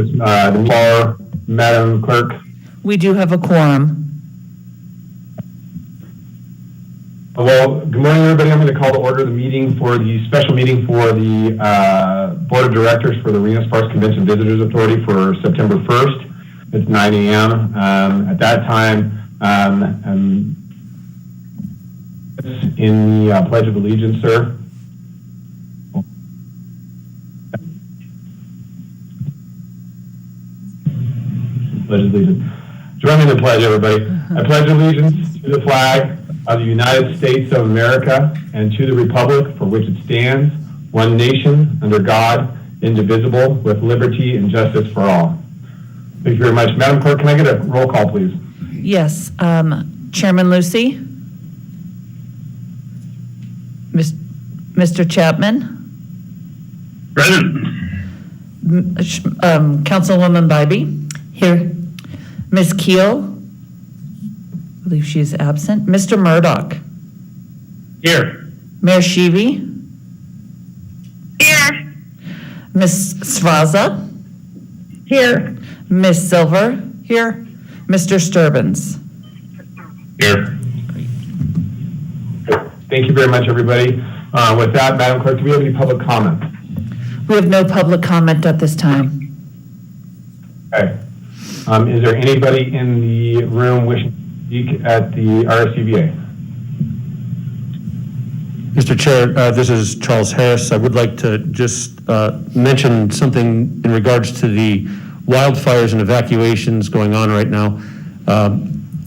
the floor, Madam Clerk. We do have a quorum. Well, good morning, everybody. I'm going to call to order the meeting for the special meeting for the Board of Directors for the Reno Sparks Convention Visitors Authority for September 1st. It's 9 a.m. At that time, in the Pledge of Allegiance, sir. Pledge of Allegiance. Join me in the pledge, everybody. I pledge allegiance to the flag of the United States of America and to the republic for which it stands, one nation, under God, indivisible, with liberty and justice for all. Thank you very much. Madam Clerk, can I get a roll call, please? Yes. Chairman Lucy? Mr. Chapman? Present. Councilwoman Bybee? Here. Ms. Keel? I believe she is absent. Mr. Murdoch? Here. Mayor Sheevy? Here. Ms. Svaza? Here. Ms. Silver? Here. Mr. Sturbins? Here. Thank you very much, everybody. With that, Madam Clerk, do we have any public comment? We have no public comment at this time. Okay. Is there anybody in the room wishing to speak at the RSCVA? Mr. Chair, this is Charles Harris. I would like to just mention something in regards to the wildfires and evacuations going on right now.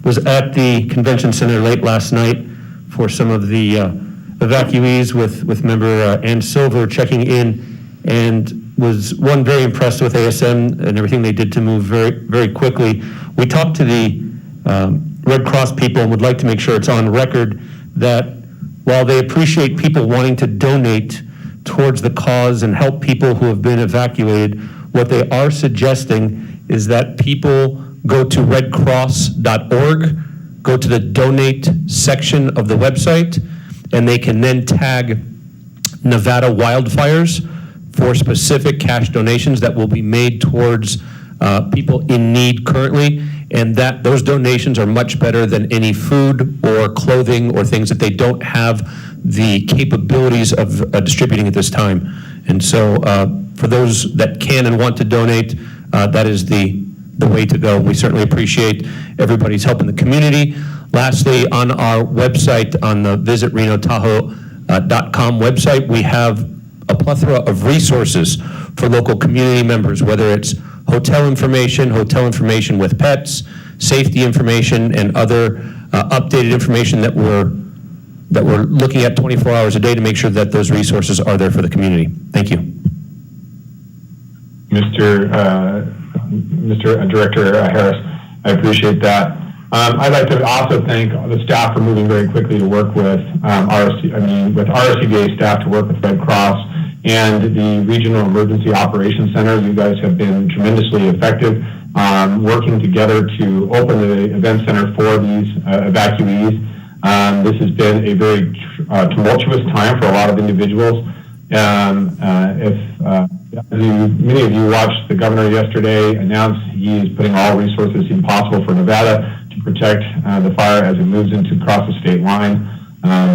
Was at the convention center late last night for some of the evacuees with member Ann Silver checking in, and was very impressed with ASM and everything they did to move very, very quickly. We talked to the Red Cross people and would like to make sure it's on record that while they appreciate people wanting to donate towards the cause and help people who have been evacuated, what they are suggesting is that people go to redcross.org, go to the donate section of the website, and they can then tag Nevada wildfires for specific cash donations that will be made towards people in need currently, and that those donations are much better than any food or clothing or things that they don't have the capabilities of distributing at this time. And so for those that can and want to donate, that is the way to go. We certainly appreciate everybody's help in the community. Lastly, on our website, on the visitrenotahoe.com website, we have a plethora of resources for local community members, whether it's hotel information with pets, safety information, and other updated information that we're looking at 24 hours a day to make sure that those resources are there for the community. Thank you. Mr. Director Harris, I appreciate that. I'd like to also thank the staff for moving very quickly to work with RSCVA staff to work with Red Cross and the Regional Emergency Operations Center. You guys have been tremendously effective working together to open the event center for these evacuees. This has been a very tumultuous time for a lot of individuals. Many of you watched the governor yesterday announce he is putting all resources possible for Nevada to protect the fire as it moves across the state line.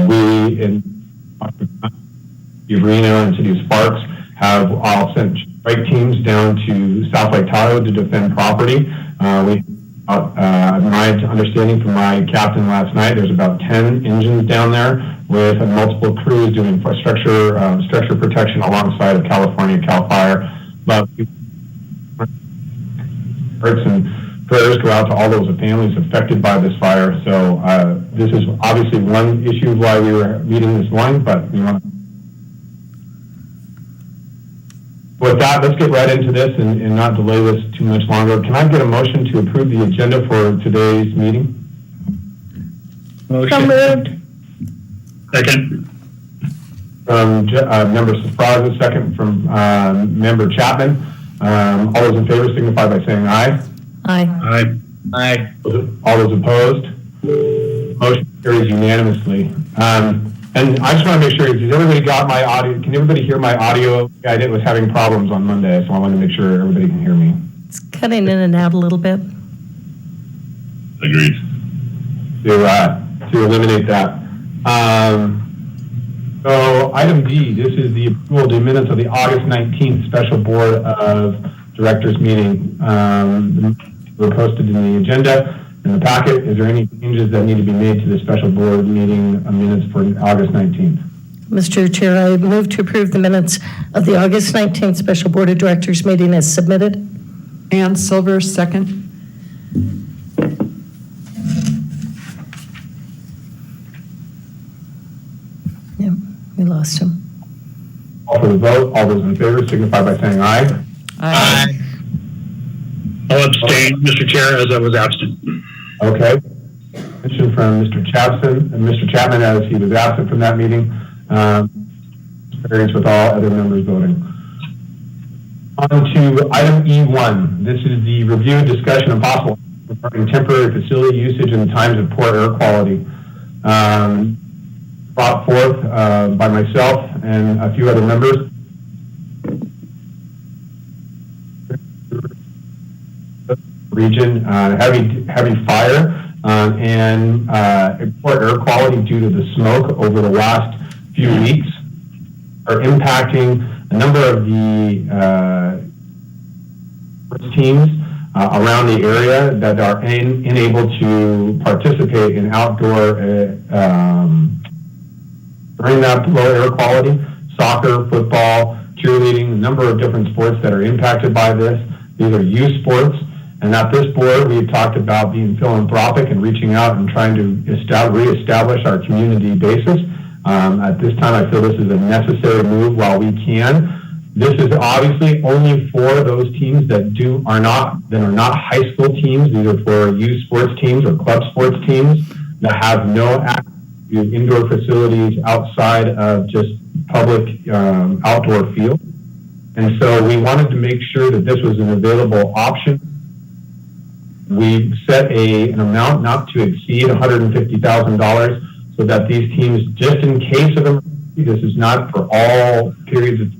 We in Reno and City of Sparks have all sent strike teams down to South Lake Tahoe to defend property. My understanding from my captain last night, there's about 10 engines down there with multiple crews doing infrastructure, structure protection alongside of California CAL FIRE. But hearts and prayers go out to all those families affected by this fire. So this is obviously one issue why we were meeting this morning, but we want to. With that, let's get right into this and not delay this too much longer. Can I get a motion to approve the agenda for today's meeting? Motion. So moved. Second. From Member Safraza, second from Member Chapman. All those in favor signify by saying aye. Aye. Aye. Aye. All those opposed? Motion carries unanimously. And And I just want to make sure, has everybody got my audio? Can everybody hear my audio? I was having problems on Monday, so I wanted to make sure everybody can hear me. It's cutting in and out a little bit. Agreed. To eliminate that. So item D, this is the approval of the minutes of the August 19th Special Board of Directors meeting. Were posted in the agenda in the packet. Is there any changes that need to be made to the special board meeting minutes for August 19th? Mr. Chair, I move to approve the minutes of the August 19th Special Board of Directors meeting as submitted. Ann Silver, second. Yep, we lost him. Call for the vote. All those in favor signify by saying aye. Aye. I'll abstain, Mr. Chair, as I was absent. Okay. Mention from Mr. Chapman, as he was absent from that meeting. Experience with all other members voting. On to item E1. This is the review, discussion, and possible regarding temporary facility usage in times of poor air quality. Brought forth by myself and a few other members. Region, heavy fire and poor air quality due to the smoke over the last few weeks are impacting a number of the teams around the area that are unable to participate in outdoor during that low air quality. Soccer, football, cheerleading, a number of different sports that are impacted by this. These are youth sports. And at this board, we've talked about being philanthropic and reaching out and trying to reestablish our community basis. At this time, I feel this is a necessary move while we can. This is obviously only for those teams that are not high school teams. These are for youth sports teams or club sports teams that have no access to indoor facilities outside of just public outdoor fields. And so we wanted to make sure that this was an available option. We set an amount not to exceed $150,000 so that these teams, just in case of emergency, this is not for all periods of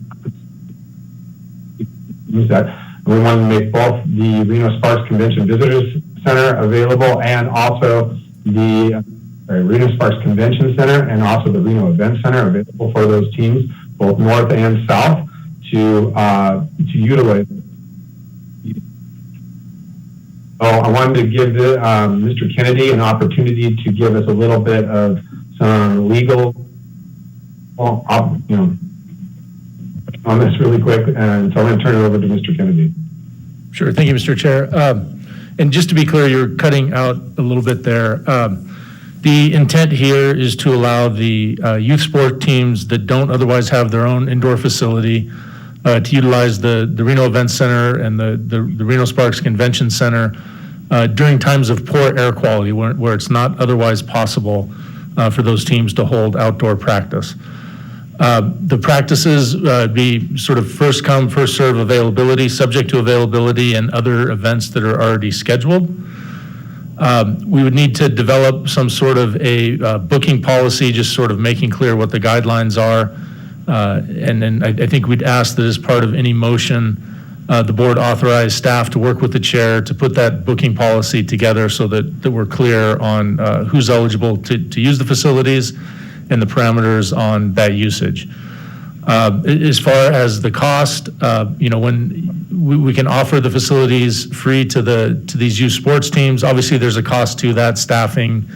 use that. And we wanted to make both the Reno Sparks Convention Visitors Center available and also the Reno Sparks Convention Center and also the Reno Event Center available for those teams, both north and south, to utilize. So I wanted to give Mr. Kennedy an opportunity to give us a little bit of some legal, on this really quick, and so I'm going to turn it over to Mr. Kennedy. Sure, thank you, Mr. Chair. And just to be clear, you're cutting out a little bit there. The intent here is to allow the youth sport teams that don't otherwise have their own indoor facility to utilize the Reno Event Center and the Reno Sparks Convention Center during times of poor air quality where it's not otherwise possible for those teams to hold outdoor practice. The practices be sort of first come, first serve availability, subject to availability and other events that are already scheduled. We would need to develop some sort of a booking policy, just sort of making clear what the guidelines are. And then I think we'd ask that as part of any motion, the board authorize staff to work with the chair to put that booking policy together so that we're clear on who's eligible to use the facilities and the parameters on that usage. As far as the cost, when we can offer the facilities free to these youth sports teams, obviously there's a cost to that, staffing,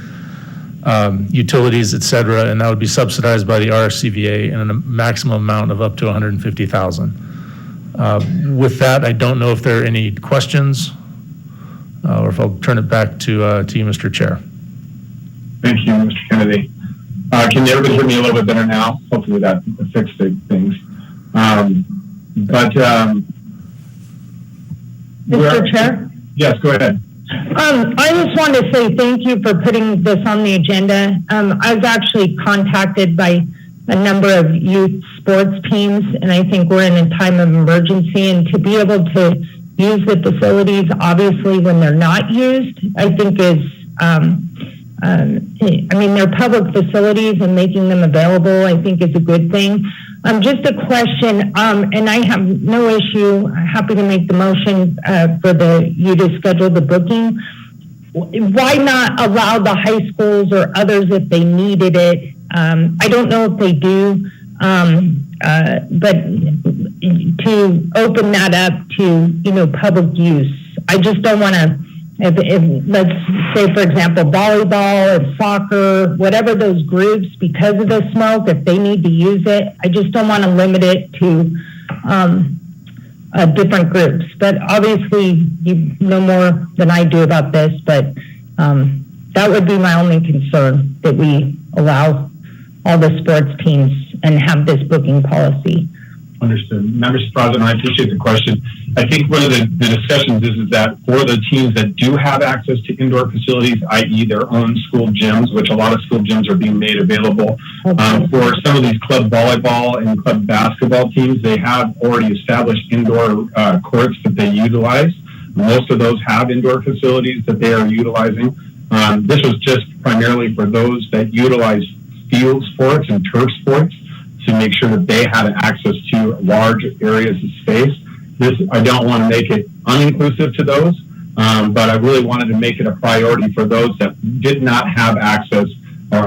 utilities, et cetera, and that would be subsidized by the RSCVA and a maximum amount of up to $150,000. With that, I don't know if there are any questions, or if I'll turn it back to you, Mr. Chair. Thank you, Mr. Kennedy. Can everybody hear me a little bit better now? Hopefully that fixed things. Mr. Chair? Yes, go ahead. I just want to say thank you for putting this on the agenda. I was actually contacted by a number of youth sports teams, and I think we're in a time of emergency, and to be able to use the facilities, obviously, when they're not used, I think is I mean, they're public facilities and making them available, I think, is a good thing. Just a question, and I have no issue, happy to make the motion for you to schedule the booking. Why not allow the high schools or others if they needed it? I don't know if they do, but to open that up to, public use. I just don't want to, if let's say, for example, volleyball and soccer, whatever those groups, because of the smoke, if they need to use it, I just don't want to limit it to different groups. But obviously, you know more than I do about this, but that would be my only concern, that we allow all the sports teams and have this booking policy. Understood. Members President, I appreciate the question. I think one of the discussions is that for the teams that do have access to indoor facilities, i.e. their own school gyms, which a lot of school gyms are being made available, for some of these club volleyball and club basketball teams, they have already established indoor courts that they utilize. Most of those have indoor facilities that they are utilizing. This was just primarily for those that utilize field sports and turf sports, to make sure that they had access to large areas of space. I don't want to make it uninclusive to those, but I really wanted to make it a priority for those that did not have access or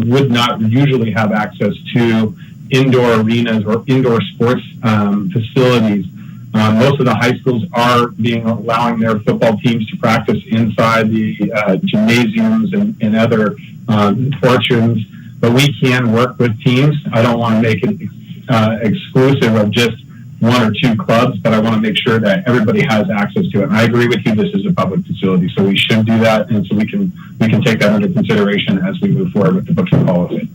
would not usually have access to indoor arenas or indoor sports facilities. Most of the high schools are allowing their football teams to practice inside the gymnasiums and other portions. But we can work with teams. I don't want to make it exclusive of just one or two clubs, but I want to make sure that everybody has access to it. And I agree with you, this is a public facility, so we should do that, and so we can take that under consideration as we move forward with the booking policy.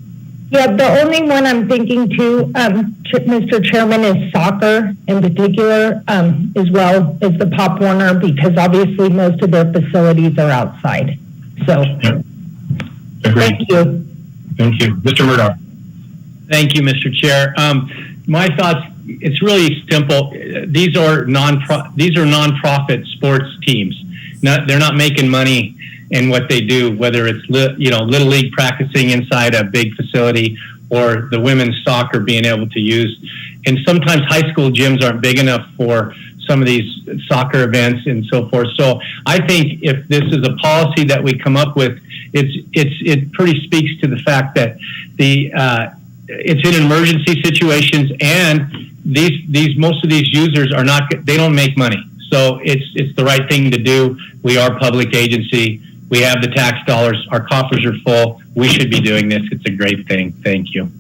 Yeah, the only one I'm thinking too, Mr. Chairman, is soccer in particular, as well as the Pop Warner, because obviously most of their facilities are outside. So, Yep. Agreed. Thank you. Thank you. Mr. Murdoch. Thank you, Mr. Chair. My thoughts, it's really simple. These are nonprofit sports teams. They're not making money in what they do, whether it's Little League practicing inside a big facility or the women's soccer being able to use. And sometimes high school gyms aren't big enough for some of these soccer events and so forth. So I think if this is a policy that we come up with, it pretty speaks to the fact that it's in emergency situations, and most of these users they don't make money. So it's the right thing to do. We are a public agency. We have the tax dollars. Our coffers are full. We should be doing this. It's a great thing. Thank you.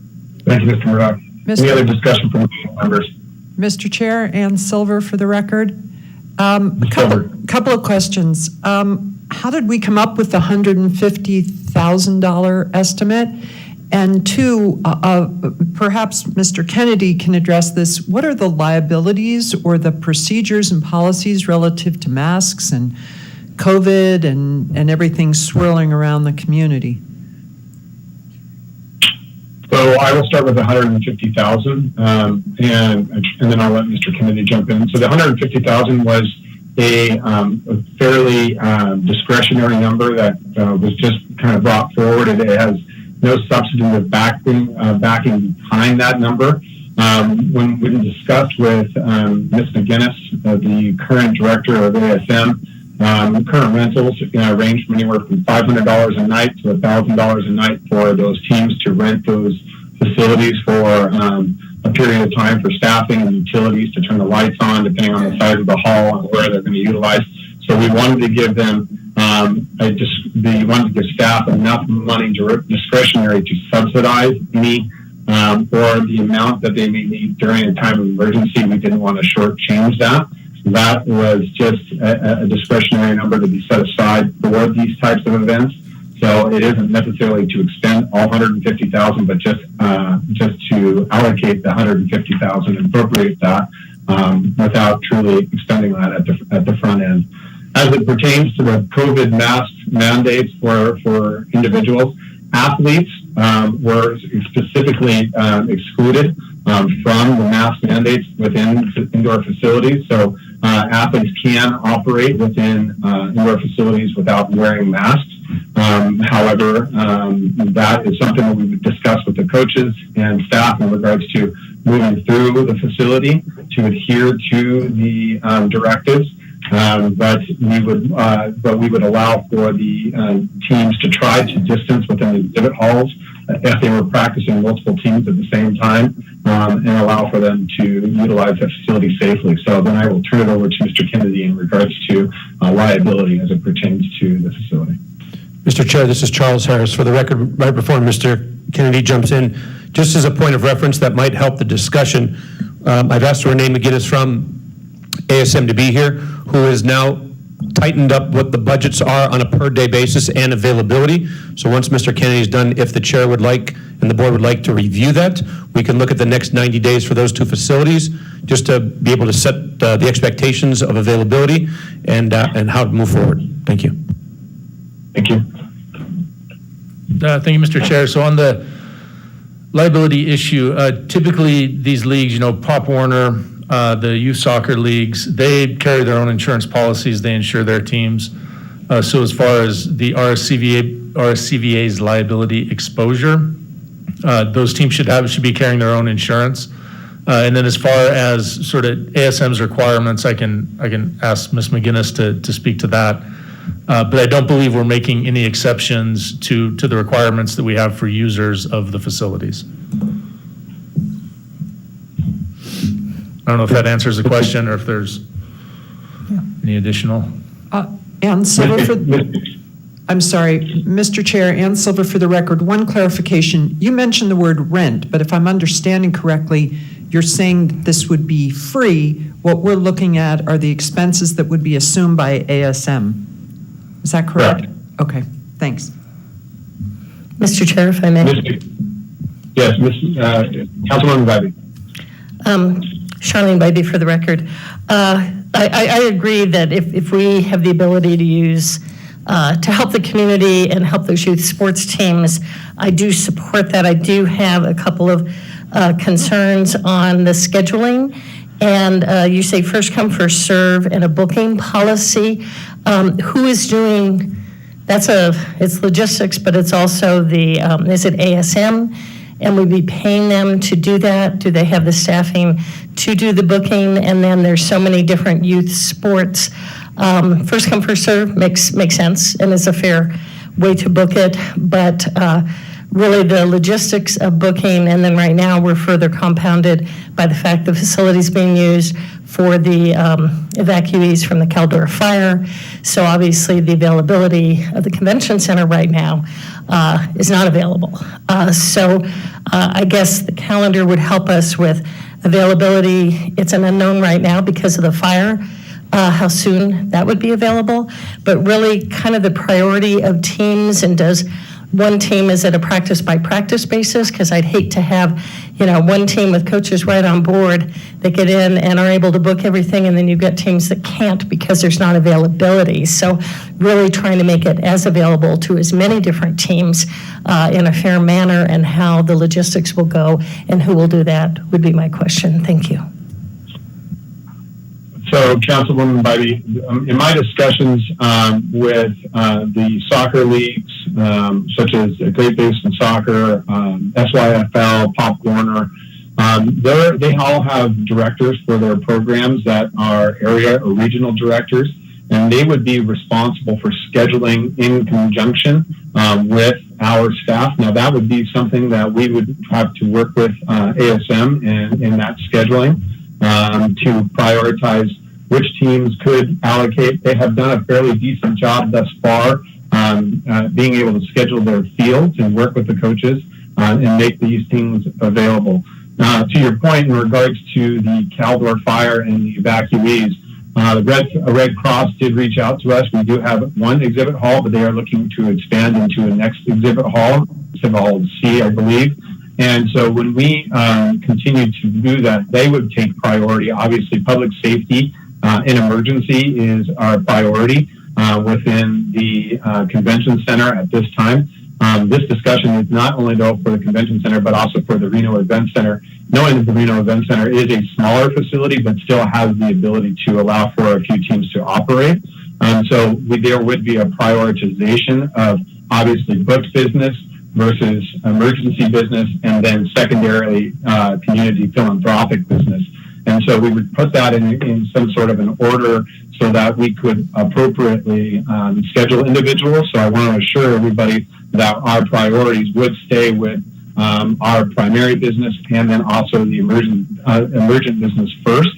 Thank you, Mr. Murdoch. Any other discussion from members? Mr. Chair, Ann Silver for the record. Couple of questions. How did we come up with the $150,000 estimate? And two, perhaps Mr. Kennedy can address this. What are the liabilities or the procedures and policies relative to masks and COVID and everything swirling around the community? So I will start with the 150,000, and then I'll let Mr. Kennedy jump in. So the 150,000 was a fairly discretionary number that was just kind of brought forward. It has no substantive backing behind that number. When we discussed with Ms. McGinnis, the current director of ASM, current rentals range from anywhere from $500 a night to $1,000 a night for those teams to rent those facilities for a period of time for staffing and utilities to turn the lights on, depending on the size of the hall and where they're going to utilize. So we wanted to give them, we wanted to give staff enough money discretionary to subsidize any or the amount that they may need during a time of emergency. We didn't want to shortchange that. That was just a discretionary number to be set aside for these types of events. So it isn't necessarily to expend all 150,000, but just to allocate the 150,000 and appropriate that without truly expending that at the front end. As it pertains to the COVID mask mandates for individuals, athletes were specifically excluded from the mask mandates within indoor facilities. So athletes can operate within indoor facilities without wearing masks. However, that is something that we would discuss with the coaches and staff in regards to moving through the facility to adhere to the directives. But we would allow for the teams to try to distance within the exhibit halls if they were practicing multiple teams at the same time, and allow for them to utilize that facility safely. So then I will turn it over to Mr. Kennedy in regards to liability as it pertains to the facility. Mr. Chair, this is Charles Harris. For the record, right before Mr. Kennedy jumps in, just as a point of reference that might help the discussion, I've asked Renee McGinnis from ASM to be here, who has now tightened up what the budgets are on a per-day basis and availability. So once Mr. Kennedy is done, if the chair would like and the board would like to review that, we can look at the next 90 days for those two facilities, just to be able to set the expectations of availability and how to move forward. Thank you. Thank you. Thank you, Mr. Chair. So on the liability issue, typically these leagues, Pop Warner, the youth soccer leagues, they carry their own insurance policies. They insure their teams. So as far as the RSCVA's liability exposure, those teams should be carrying their own insurance. And then as far as sort of ASM's requirements, I can ask Ms. McGinnis to speak to that. But I don't believe we're making any exceptions to the requirements that we have for users of the facilities. I don't know if that answers the question or if there's any additional. Ann Silver I'm sorry, Mr. Chair, Ann Silver for the record, one clarification. You mentioned the word rent, but if I'm understanding correctly, you're saying that this would be free. What we're looking at are the expenses that would be assumed by ASM. Is that correct? Okay, thanks. Mr. Chair, if I may. Yes, Councilwoman Bybee. Charlene Bybee for the record. I agree that if we have the ability to use, to help the community and help those youth sports teams, I do support that. I do have a couple of concerns on the scheduling. And you say first come, first serve and a booking policy. Who is doing, it's logistics, but it's also is it ASM? And we'd be paying them to do that? Do they have the staffing to do the booking? And then there's so many different youth sports. First come, first serve makes sense and is a fair way to book it. But really the logistics of booking, and then right now we're further compounded by the fact the facility's being used for the evacuees from the Caldor fire. So obviously the availability of the convention center right now is not available. So I guess the calendar would help us with availability. It's an unknown right now because of the fire, how soon that would be available. But really kind of the priority of teams, and does one team, is it a practice by practice basis? Because I'd hate to have, one team with coaches right on board that get in and are able to book everything, and then you've got teams that can't because there's not availability. So really trying to make it as available to as many different teams in a fair manner, and how the logistics will go and who will do that would be my question. Thank you. So, Councilwoman Bybee, in my discussions with the soccer leagues, such as Great Basin Soccer, SYFL, Pop Warner, they all have directors for their programs that are area or regional directors, and they would be responsible for scheduling in conjunction with our staff. Now, that would be something that we would have to work with ASM in that scheduling to prioritize which teams could allocate. They have done a fairly decent job thus far being able to schedule their fields and work with the coaches and make these teams available. To your point in regards to the Caldor fire and the evacuees, the Red Cross did reach out to us. We do have one exhibit hall, but they are looking to expand into a next exhibit hall C, I believe. And so when we continue to do that, they would take priority. Obviously, public safety in emergency is our priority within the convention center at this time. This discussion is not only though for the convention center, but also for the Reno Event Center, knowing that the Reno Event Center is a smaller facility, but still has the ability to allow for a few teams to operate. So there would be a prioritization of obviously booked business versus emergency business, and then secondarily community philanthropic business. And so we would put that in some sort of an order so that we could appropriately schedule individuals. So I want to assure everybody that our priorities would stay with our primary business and then also the emergent business first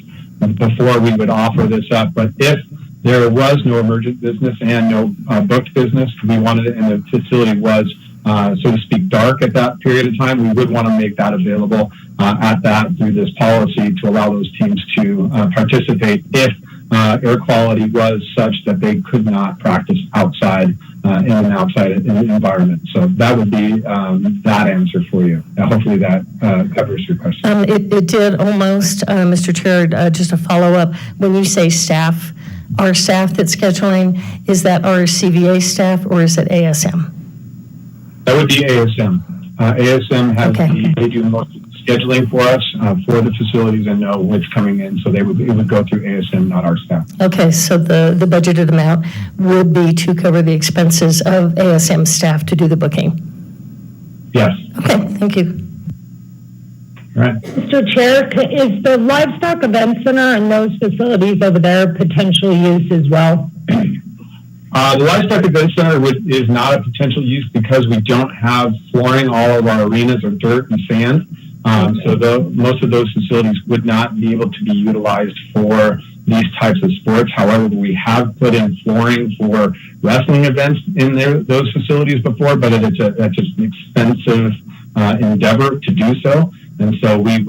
before we would offer this up. But if there was no emergent business and no booked business, we wanted it, and the facility was, so to speak, dark at that period of time, we would want to make that available at that through this policy to allow those teams to participate if air quality was such that they could not practice outside in an outside environment. So that would be that answer for you. Hopefully that covers your question. It did almost, Mr. Chair, just a follow-up. When you say staff, our staff that's scheduling, is that our CVA staff or is it ASM? That would be ASM. ASM has they do most of the scheduling for us for the facilities and know which coming in. So it would go through ASM, not our staff. Okay, so the budgeted amount would be to cover the expenses of ASM staff to do the booking. Yes. Okay, thank you. All right. Mr. Chair, is the Livestock Event Center and those facilities over there potential use as well? The Livestock Event Center is not a potential use because we don't have flooring. All of our arenas are dirt and sand. Most of those facilities would not be able to be utilized for these types of sports. However, we have put in flooring for wrestling events in those facilities before, but that's just an expensive endeavor to do so. And so we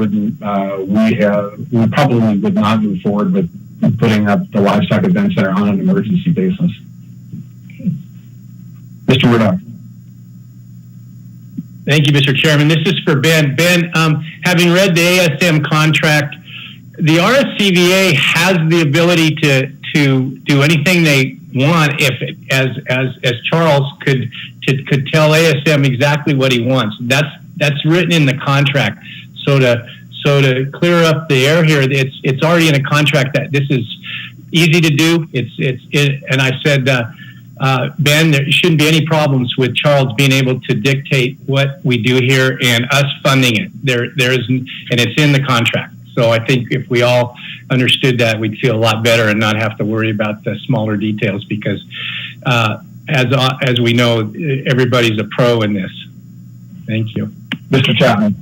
probably would not move forward with putting up the Livestock Event Center on an emergency basis. Mr. Murdoch. Thank you, Mr. Chairman. This is for Ben. Ben, having read the ASM contract, the RSCVA has the ability to do anything they want if, as Charles could tell ASM exactly what he wants. That's written in the contract. So to clear up the air here, it's already in a contract that this is easy to do. And I said, Ben, there shouldn't be any problems with Charles being able to dictate what we do here and us funding it. And it's in the contract. So I think if we all understood that, we'd feel a lot better and not have to worry about the smaller details because, as we know, everybody's a pro in this. Thank you. Mr. Chapman.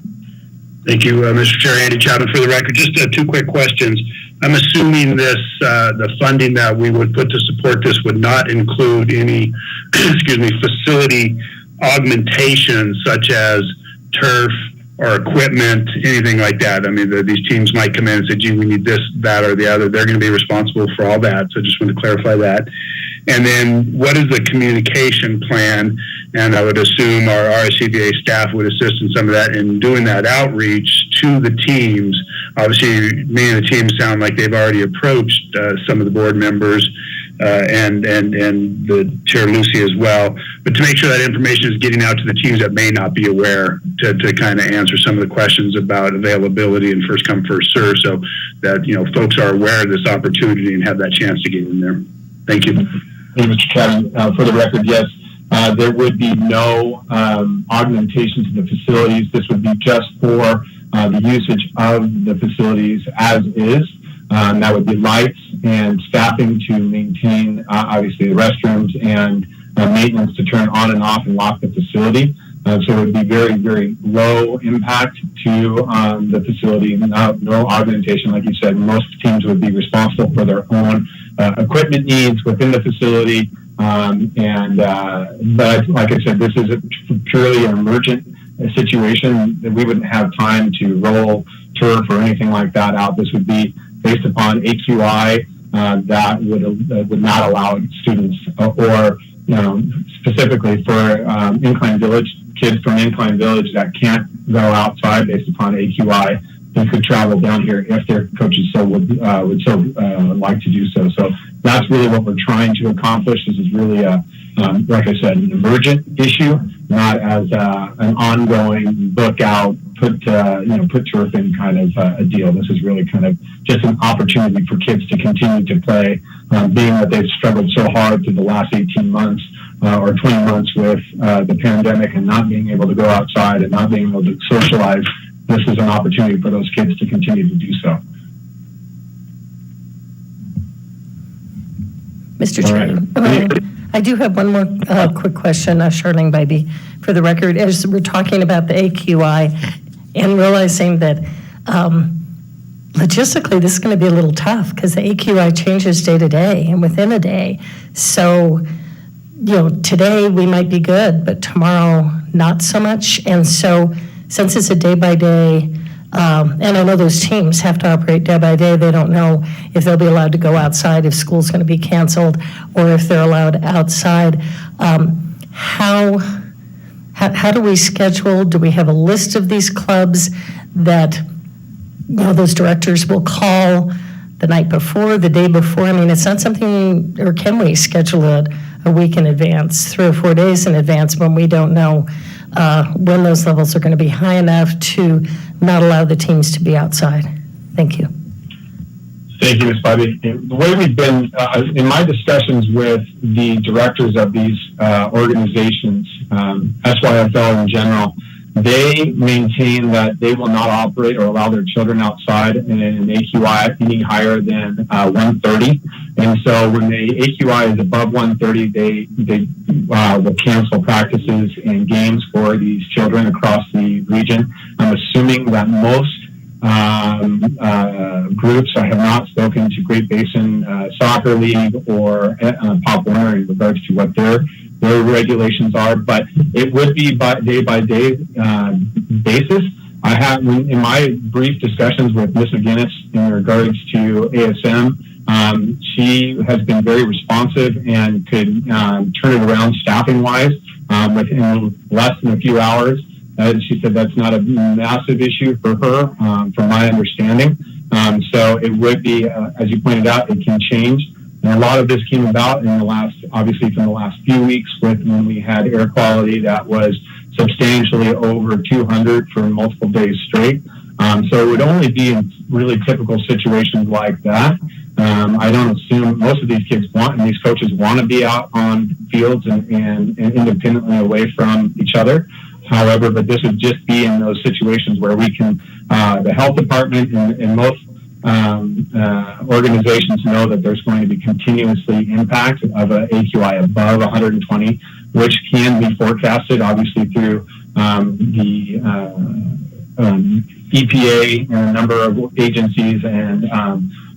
Thank you, Mr. Chair. Andy Chapman for the record. Just two quick questions. I'm assuming the funding that we would put to support this would not include any, facility augmentation such as turf or equipment, anything like that. I mean, these teams might come in and say, gee, we need this, that, or the other. They're going to be responsible for all that. So I just want to clarify that. And then what is the communication plan? And I would assume our RSCVA staff would assist in some of that in doing that outreach to the teams. Obviously, me and the team sound like they've already approached some of the board members and the Chair Lucy as well. But to make sure that information is getting out to the teams that may not be aware to kind of answer some of the questions about availability and first come, first serve so that, folks are aware of this opportunity and have that chance to get in there. Thank you. Thank you, Mr. Chapman. For the record, yes, there would be no augmentation to the facilities. This would be just for the usage of the facilities as is. That would be lights and staffing to maintain, obviously, the restrooms and maintenance to turn on and off and lock the facility. So it would be very, very low impact to the facility. No augmentation, like you said. Most teams would be responsible for their own equipment needs within the facility. But like I said, this is purely an emergent situation that we wouldn't have time to roll turf or anything like that out. This would be based upon AQI that would not allow students or specifically for Incline Village, kids from Incline Village that can't go outside based upon AQI, they could travel down here if their coaches would like to do so. So that's really what we're trying to accomplish. This is really like I said, an emergent issue, not as an ongoing book out put turf in kind of a deal. This is really kind of just an opportunity for kids to continue to play, being that they've struggled so hard through the last 18 months or 20 months with the pandemic and not being able to go outside and not being able to socialize. This is an opportunity for those kids to continue to do so. Mr. Chairman, I do have one more quick question, Charlene Bybee, for the record. As we're talking about the AQI and realizing that logistically this is going to be a little tough because the AQI changes day to day and within a day. So, today we might be good, but tomorrow not so much. And so since it's a day by day, and I know those teams have to operate day by day. They don't know if they'll be allowed to go outside, if school's going to be canceled, or if they're allowed outside. How do we schedule? Do we have a list of these clubs that those directors will call the night before, the day before? I mean, it's not something, or can we schedule it a week in advance, 3 or 4 days in advance when we don't know when those levels are going to be high enough to not allow the teams to be outside? Thank you. Thank you, Ms. Bybee. The way we've been, in my discussions with the directors of these organizations, SYFL in general, they maintain that they will not operate or allow their children outside in an AQI any higher than 130. And so when the AQI is above 130, they will cancel practices and games for these children across the region. I'm assuming that most groups, I have not spoken to Great Basin Soccer League or Pop Warner in regards to what their regulations are, but it would be by day basis. I have, in my brief discussions with Ms. McGinnis in regards to ASM, she has been very responsive and could turn it around staffing wise within less than a few hours. She said that's not a massive issue for her, from my understanding. So it would be, as you pointed out, it can change. And a lot of this came about in the last, obviously from the last few weeks when we had air quality that was substantially over 200 for multiple days straight. So it would only be in really typical situations like that. I don't assume most of these kids and these coaches want to be out on fields and independently away from each other. However, but this would just be in those situations where we can, the health department and most organizations know that there's going to be continuously impact of an AQI above 120, which can be forecasted obviously through the EPA and a number of agencies and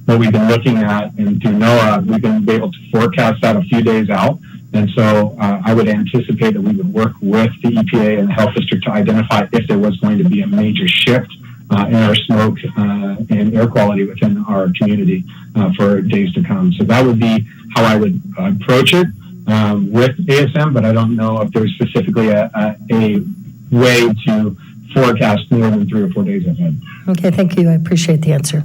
what we've been looking at, and through NOAA, we've been able to forecast that a few days out. And so I would anticipate that we would work with the EPA and the health district to identify if there was going to be a major shift in our smoke and air quality within our community for days to come. So that would be how I would approach it with ASM, but I don't know if there's specifically a way to forecast more than 3 or 4 days ahead. Okay, thank you. I appreciate the answer.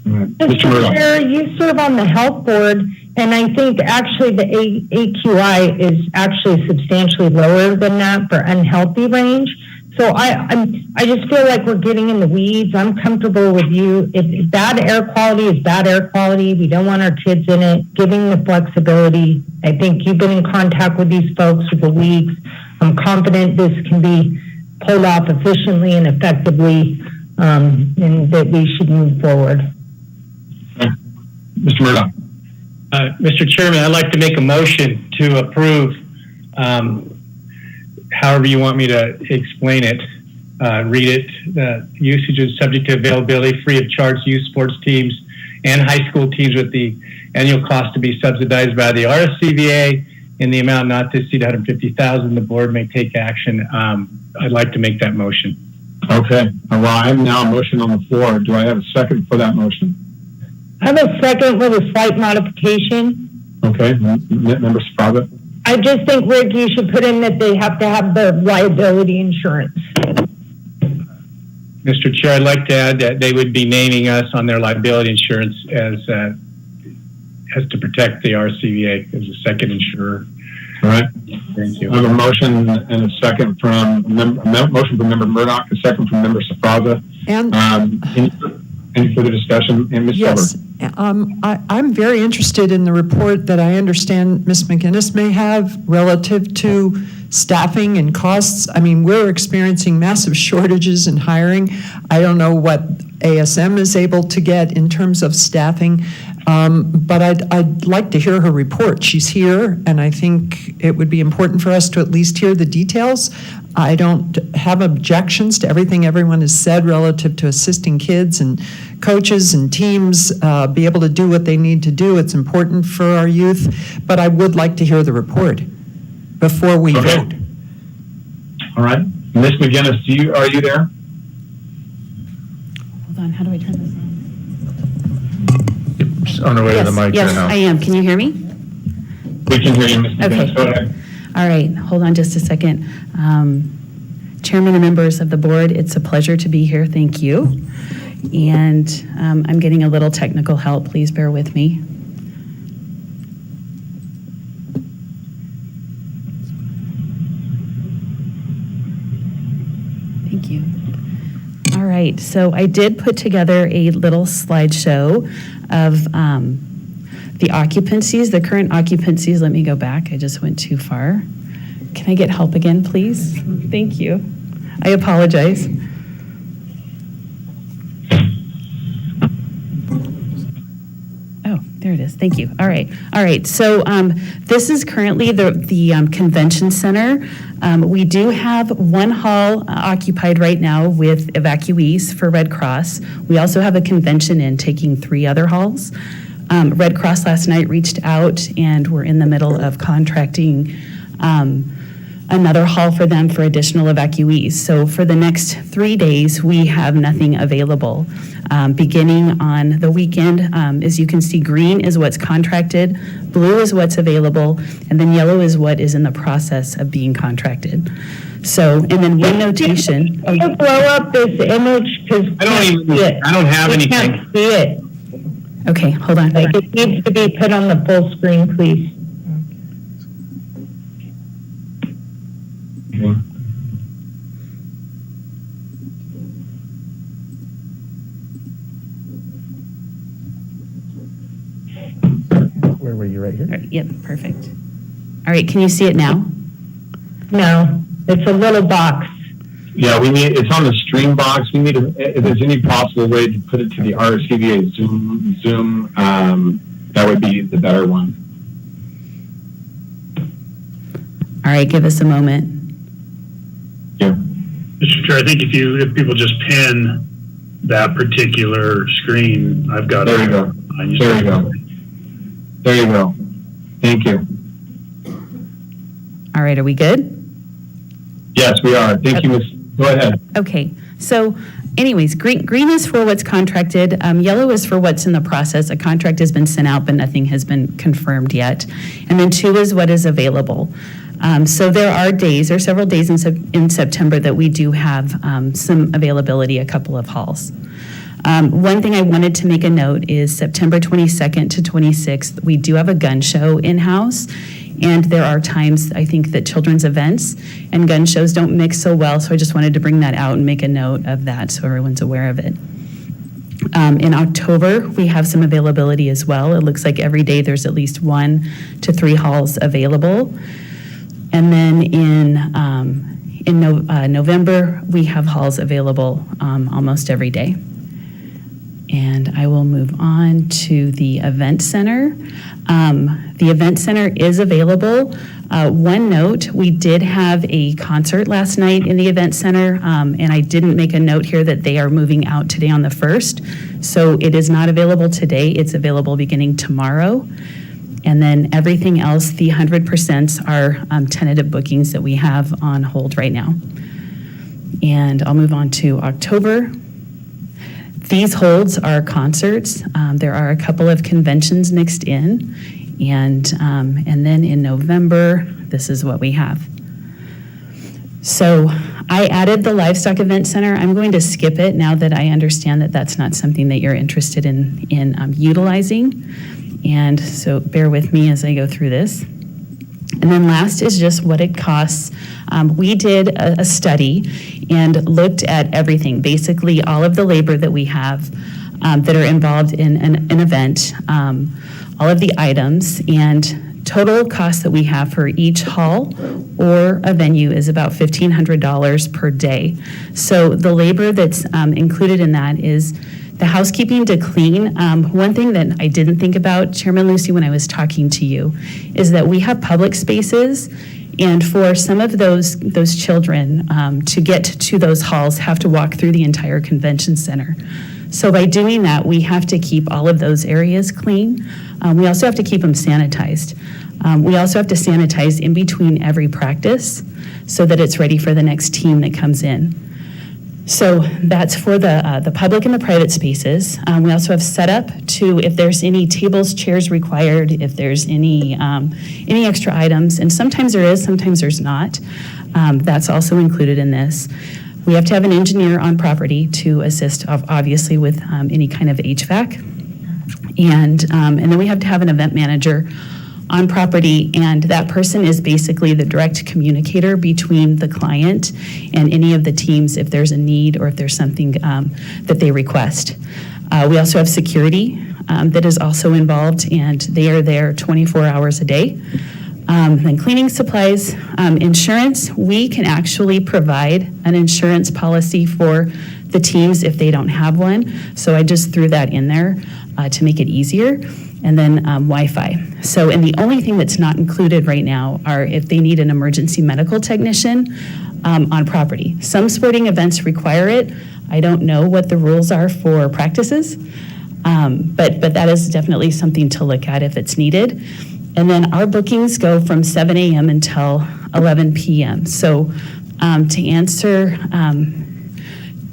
Mr. Chair, you serve on the health board, and I think actually the AQI is actually substantially lower than that for unhealthy range. So I just feel like we're getting in the weeds. I'm comfortable with you. If bad air quality is bad air quality, we don't want our kids in it, giving the flexibility. I think you've been in contact with these folks for the weeks. I'm confident this can be pulled off efficiently and effectively, and that we should move forward. Mr. Murdoch. Mr. Chairman, I'd like to make a motion to approve, however you want me to explain it, read it. Usage is subject to availability, free of charge to youth sports teams and high school teams with the annual cost to be subsidized by the RSCVA in the amount not to exceed $150,000. The board may take action. I'd like to make that motion. Okay. Well, I have now a motion on the floor. Do I have a second for that motion? I have a second with a slight modification. Okay. Member Sprague. I just think, Rick, you should put in that they have to have the liability insurance. Mr. Chair, I'd like to add that they would be naming us on their liability insurance as to protect the RCVA as a second insurer. All right. Thank you. I have a motion and a second motion from Member Murdoch, a second from Member Safaza. And Any further discussion? And Ms. yes, Silver. I'm very interested in the report that I understand Ms. McGinnis may have relative to staffing and costs. I mean, we're experiencing massive shortages in hiring. I don't know what ASM is able to get in terms of staffing, but I'd like to hear her report. She's here, and I think it would be important for us to at least hear the details. I don't have objections to everything everyone has said relative to assisting kids and coaches and teams be able to do what they need to do. It's important for our youth, but I would like to hear the report before we vote. All right. Ms. McGinnis, are you there? Hold on, how do I turn this on? Just on our way to the mic there Yes, now. I am. Can you hear me? We can hear you, Ms. McGinnis. Okay. Go ahead. All right, hold on just a second. Chairman and members of the board, it's a pleasure to be here. Thank you. And I'm getting a little technical help. Please bear with me. Thank you. All right, so I did put together a little slideshow of the occupancies, the current occupancies. Let me go back. I just went too far. Can I get help again, please? Thank you. I apologize. Oh, there it is. Thank you. All right. All right. So this is currently the convention center. We do have one hall occupied right now with evacuees for Red Cross. We also have a convention inn taking 3 other halls. Red Cross last night reached out, and we're in the middle of contracting another hall for them for additional evacuees. So for the next 3 days, we have nothing available. Beginning on the weekend, as you can see, green is what's contracted, blue is what's available, and then yellow is what is in the process of being contracted. So, and then one notation. Can you blow up this image? Because I don't have anything. Can't see it. Okay, hold on. Like, it needs to be put on the full screen, please. Okay. Where were you, right here? All right, yep, perfect. All right, can you see it now? No, it's a little box. Yeah, it's on the stream box. We need, if there's any possible way to put it to the RCVA Zoom, that would be the better one. All right, give us a moment. Yeah. Mr. Chair, I think if people just pin that particular screen, I've got There it. you go. There you go. There you go. Thank you. All right, are we good? Yes, we are. Thank you, Ms. Go ahead. Okay, so anyways, green is for what's contracted, yellow is for what's in the process. A contract has been sent out, but nothing has been confirmed yet. And then 2 is what is available. So there are several days in September that we do have some availability, a couple of halls. One thing I wanted to make a note is September 22nd to 26th, we do have a gun show in-house. And there are times, I think, that children's events and gun shows don't mix so well. So I just wanted to bring that out and make a note of that so everyone's aware of it. In October, we have some availability as well. It looks like every day there's at least 1 to 3 halls available. And then in November, we have halls available almost every day. And I will move on to the event center. The event center is available. One note, we did have a concert last night in the event center, and I didn't make a note here that they are moving out today on the 1st. So it is not available today. It's available beginning tomorrow. And then everything else, the 100% are tentative bookings that we have on hold right now. And I'll move on to October. These holds are concerts. There are a couple of conventions mixed in. And then in November, this is what we have. So I added the Livestock Event Center. I'm going to skip it now that I understand that that's not something that you're interested in utilizing. And so bear with me as I go through this. And And then last is just what it costs. We did a study and looked at everything, basically all of the labor that we have that are involved in an event, all of the items, and total cost that we have for each hall or a venue is about $1,500 per day. So the labor that's included in that is the housekeeping to clean. One thing that I didn't think about, Chairman Lucy, when I was talking to you, is that we have public spaces, and for some of those children to get to those halls have to walk through the entire convention center. So by doing that, we have to keep all of those areas clean. We also have to keep them sanitized. We also have to sanitize in between every practice so that it's ready for the next team that comes in. So that's for the public and the private spaces. We also have set up to, if there's any tables, chairs required, if there's any extra items, and sometimes there is, sometimes there's not. That's also included in this. We have to have an engineer on property to assist, obviously, with any kind of HVAC. And then we have to have an event manager on property, and that person is basically the direct communicator between the client and any of the teams if there's a need or if there's something that they request. We also have security that is also involved, and they are there 24 hours a day. Then cleaning supplies, insurance, we can actually provide an insurance policy for the teams if they don't have one. So I just threw that in there to make it easier. And then Wi-Fi. So, and the only thing that's not included right now are if they need an emergency medical technician on property. Some sporting events require it. I don't know what the rules are for practices, but that is definitely something to look at if it's needed. And then our bookings go from 7 a.m. until 11 p.m. So to answer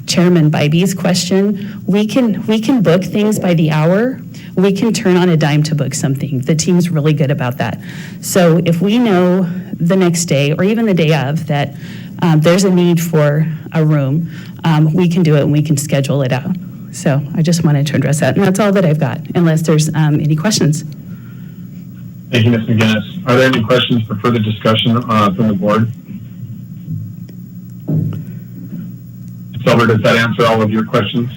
Chairman Bybee's question, we can book things by the hour. We can turn on a dime to book something. The team's really good about that. So if we know the next day or even the day of that there's a need for a room, we can do it and we can schedule it out. So I just wanted to address that. And that's all that I've got, unless there's any questions. Thank you, Ms. McGinnis. Are there any questions for further discussion from the board? Silver, does that answer all of your questions?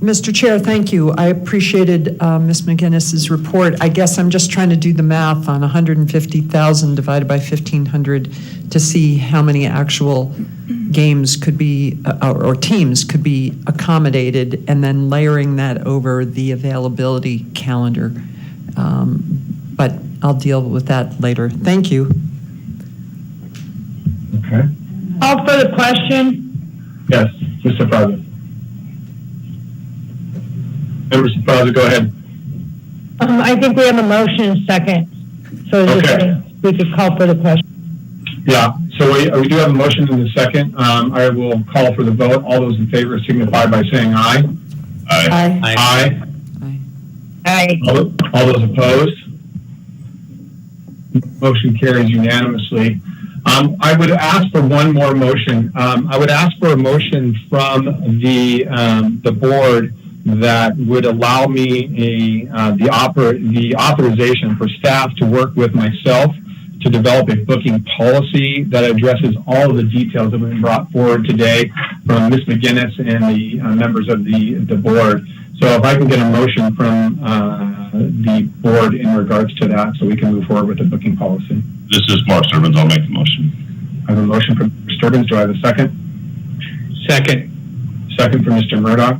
Mr. Chair, thank you. I appreciated Ms. McGinnis's report. I guess I'm just trying to do the math on 150,000 divided by 1,500 to see how many actual games could be, or teams could be accommodated, and then layering that over the availability calendar. But I'll deal with that later. Thank you. Okay. Call for the question. Yes, Mr. President. Member Sopraza, go ahead. I think we have a motion second. So Okay. we could call for the question. Yeah, so we do have a motion in the second. I will call for the vote. All those in favor signify by saying aye. Aye. Aye. Aye. All those opposed? Motion carries unanimously. I would ask for one more motion. I would ask for a motion from the board that would allow me the authorization for staff to work with myself to develop a booking policy that addresses all of the details that have been brought forward today from Ms. McGinnis and the members of the board. So if I can get a motion from the board in regards to that, so we can move forward with the booking policy. This is Mark Sturbins. I'll make the motion. I have a motion from Mr. Sturbins. Do I have a second? Second. Second from Mr. Murdoch.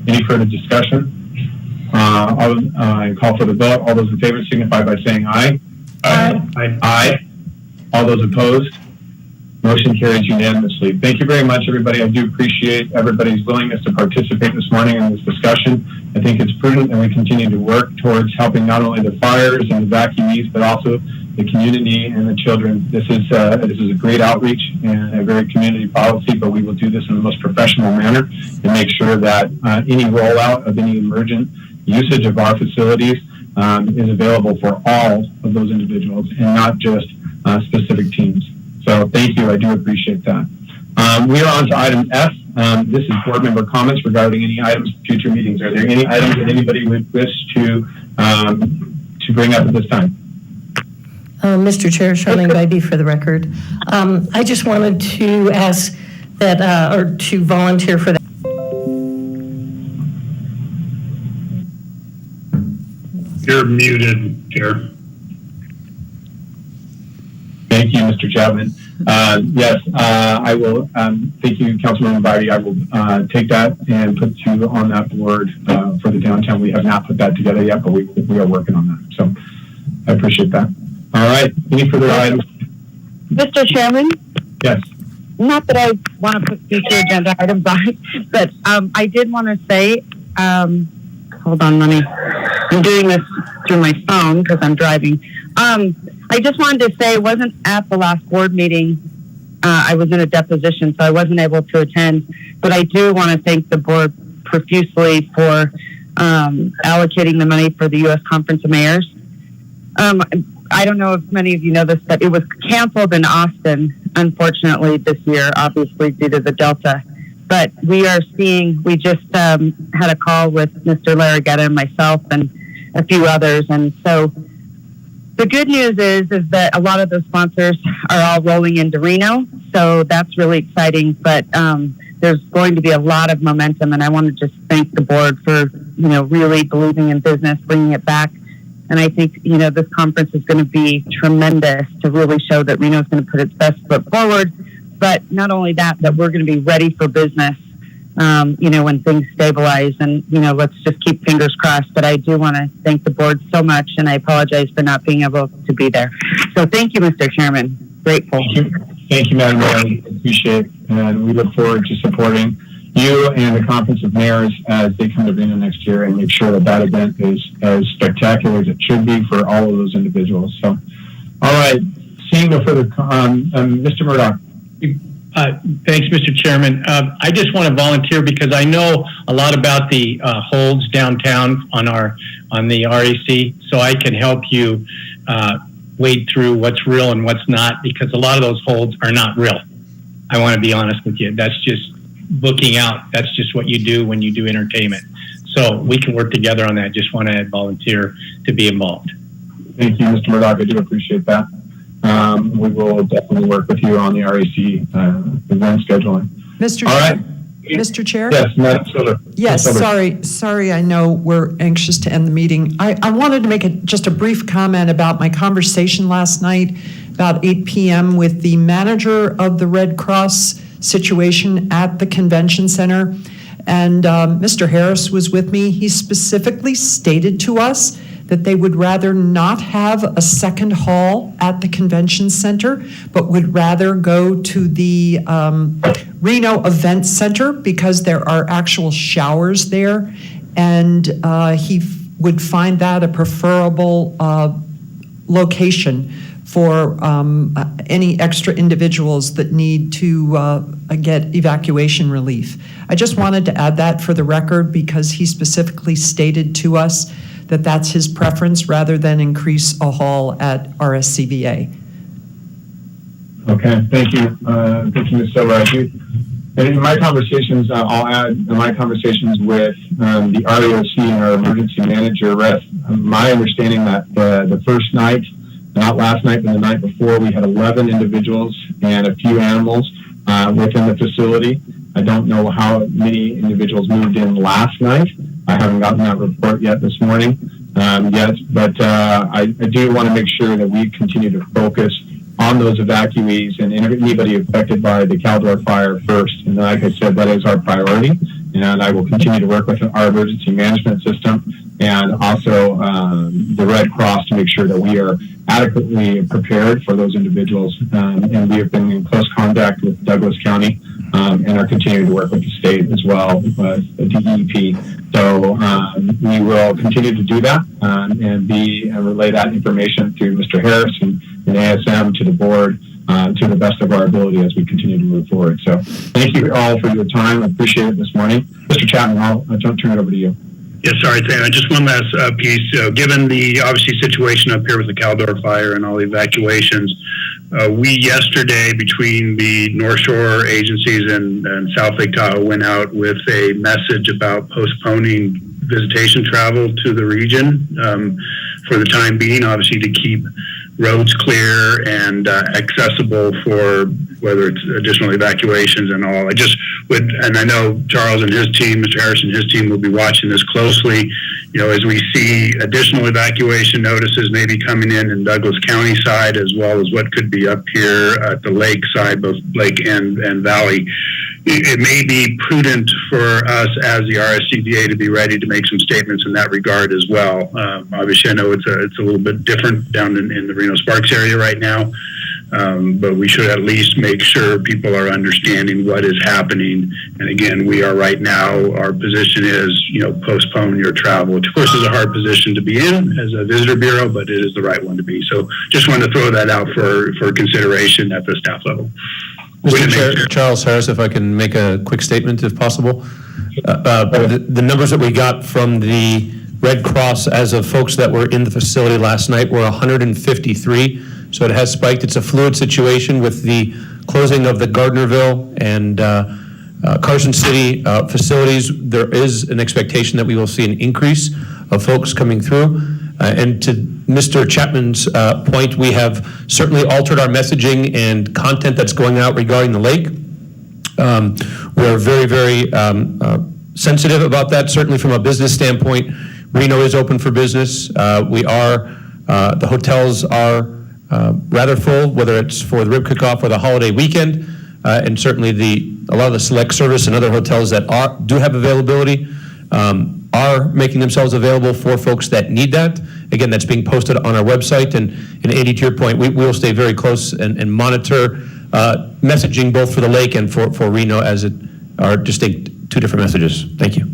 Any further discussion? I call for the vote. All those in favor signify by saying aye. Aye. Aye. All those opposed? Motion carries unanimously. Thank you very much, everybody. I do appreciate everybody's willingness to participate this morning in this discussion. I think it's prudent that we continue to work towards helping not only the fires and the evacuees, but also the community and the children. This is a great outreach and a very community policy, but we will do this in the most professional manner and make sure that any rollout of any emergent usage of our facilities is available for all of those individuals and not just specific teams. So thank you. I do appreciate that. We are on to item F. This is board member comments regarding any items for future meetings. Are there any items that anybody would wish to bring up at this time? Mr. Chair, Charlene Bybee for the record. I just wanted to ask that, or to volunteer for that. You're muted, Chair. Thank you, Mr. Chapman. Yes, I will. Thank you, Councilman Bybee. I will take that and put you on that board for the downtown. We have not put that together yet, but we are working on that. So I appreciate that. All right. Any further items? Mr. Chairman, Yes. not that I want to put future agenda items on, but I did want to say, hold on, I'm doing this through my phone because I'm driving. I just wanted to say I wasn't at the last board meeting. I was in a deposition, so I wasn't able to attend, but I do want to thank the board profusely for allocating the money for the U.S. Conference of Mayors. I don't know if many of you know this, but it was canceled in Austin, unfortunately, this year, obviously due to the Delta. But we just had a call with Mr. Larragetta and myself and a few others. And so the good news is that a lot of those sponsors are all rolling into Reno. So that's really exciting. But there's going to be a lot of momentum. And I want to just thank the board for, really believing in business, bringing it back. And I think, this conference is going to be tremendous to really show that Reno is going to put its best foot forward. But not only that we're going to be ready for business, when things stabilize. And, let's just keep fingers crossed. But I do want to thank the board so much, and I apologize for not being able to be there. So thank you, Mr. Chairman. Grateful. Thank you, Madam Mayor. We appreciate it. And we look forward to supporting you and the Conference of Mayors as they come to Reno next year and make sure that event is as spectacular as it should be for all of those individuals. So, all right. Seeing no further, Mr. Murdoch. Thanks, Mr. Chairman. I just want to volunteer because I know a lot about the holds downtown on the RAC, so I can help you wade through what's real and what's not, because a lot of those holds are not real. I want to be honest with you. That's just booking out. That's just what you do when you do entertainment. So we can work together on that. Just want to volunteer to be involved. Thank you, Mr. Murdoch. I do appreciate that. We will definitely work with you on the RAC event scheduling. Mr. All right. Mr. Chair? Yes, Madam Silver. Yes, sorry, I know we're anxious to end the meeting. I wanted to make just a brief comment about my conversation last night, about 8 p.m. with the manager of the Red Cross situation at the convention center. And Mr. Harris was with me. He specifically stated to us that they would rather not have a second hall at the convention center, but would rather go to the Reno Event Center because there are actual showers there. And he would find that a preferable location for any extra individuals that need to get evacuation relief. I just wanted to add that for the record because he specifically stated to us that that's his preference rather than increase a hall at RSCVA. Okay, thank you. Thank you, Ms. Silver. In my conversations, I'll add, in my conversations with the REOC and our emergency manager, my understanding that the first night, not last night, but the night before, we had 11 individuals and a few animals within the facility. I don't know how many individuals moved in last night. I haven't gotten that report yet this morning yet, but I do want to make sure that we continue to focus on those evacuees and anybody affected by the Caldor fire first. And like I said, that is our priority. And I will continue to work with our emergency management system and also the Red Cross to make sure that we are adequately prepared for those individuals. And we have been in close contact with Douglas County and are continuing to work with the state as well, the DEP. So we will continue to do that and relay that information to Mr. Harris and ASM, to the board, to the best of our ability as we continue to move forward. So thank you all for your time. I appreciate it this morning. Mr. Chapman, I'll turn it over to you. Yeah, sorry, just one last piece. Given the obviously situation up here with the Caldor fire and all the evacuations, we yesterday between the North Shore agencies and South Lake Tahoe went out with a message about postponing visitation travel to the region for the time being, obviously to keep roads clear and accessible for whether it's additional evacuations and all. I just would, and I know Charles and his team, Mr. Harrison and his team will be watching this closely, you know, as we see additional evacuation notices maybe coming in Douglas County side, as well as what could be up here at the lake side, both lake and valley. It may be prudent for us as the RSCDA to be ready to make some statements in that regard as well. Obviously, I know it's a little bit different down in the Reno-Sparks area right now, but we should at least make sure people are understanding what is happening. And again, we are right now, our position is, you know, postpone your travel, which of course is a hard position to be in as a visitor bureau, but it is the right one to be. So just wanted to throw that out for consideration at the staff level. Mr. Chair, Charles Harris, if I can make a quick statement, if possible. The numbers that we got from the Red Cross as of folks that were in the facility last night were 153, so it has spiked. It's a fluid situation with the closing of the Gardnerville and Carson City facilities. There is an expectation that we will see an increase of folks coming through. And to Mr. Chapman's point, we have certainly altered our messaging and content that's going out regarding the lake. We're very, very sensitive about that, certainly from a business standpoint. Reno is open for business. The hotels are rather full, whether it's for the rib cook-off or the holiday weekend, and certainly a lot of the select service and other hotels that do have availability are making themselves available for folks that need that. Again, that's being posted on our website. And Andy, to your point, we will stay very close and monitor messaging both for the lake and for Reno as it are distinct, two different messages. Thank you.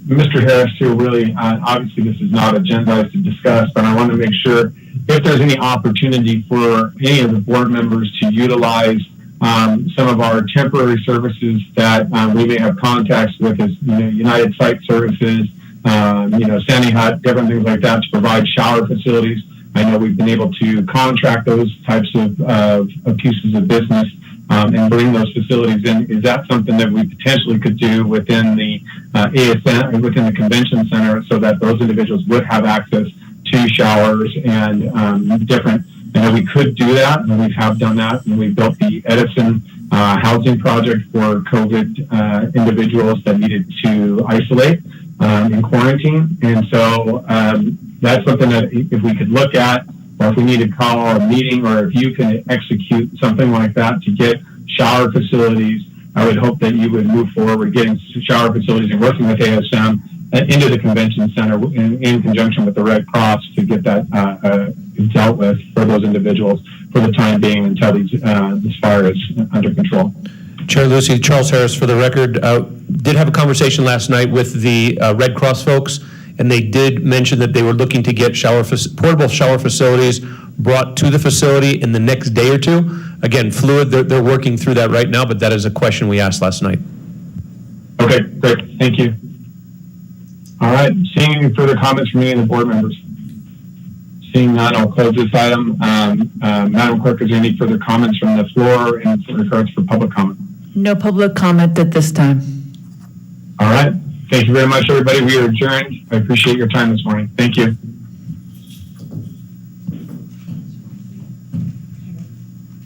Mr. Harris, too, really, obviously this is not agendized to discuss, but I want to make sure if there's any opportunity for any of the board members to utilize some of our temporary services that we may have contacts with, as United Site Services, Sandy Hut, different things like that, to provide shower facilities. I know we've been able to contract those types of pieces of business and bring those facilities in. Is that something that we potentially could do within the ASN, within the convention center, so that those individuals would have access to showers and different? I know we could do that, and we have done that, and we built the Edison housing project for COVID individuals that needed to isolate in quarantine. And so that's something that if we could look at, or if we need to call a meeting, or if you can execute something like that to get shower facilities, I would hope that you would move forward getting shower facilities and working with ASM into the convention center in conjunction with the Red Cross to get that dealt with for those individuals for the time being until this fire is under control. Chair Lucy, Charles Harris for the record, did have a conversation last night with the Red Cross folks, and they did mention that they were looking to get portable shower facilities brought to the facility in the next day or two. Again, fluid, they're working through that right now, but that is a question we asked last night. Okay, great, thank you. All right, seeing any further comments from any of the board members? Seeing none, I'll close this item. Madam Clerk, is there any further comments from the floor in regards for public comment? No public comment at this time. All right, thank you very much, everybody. We are adjourned. I appreciate your time this morning. Thank you.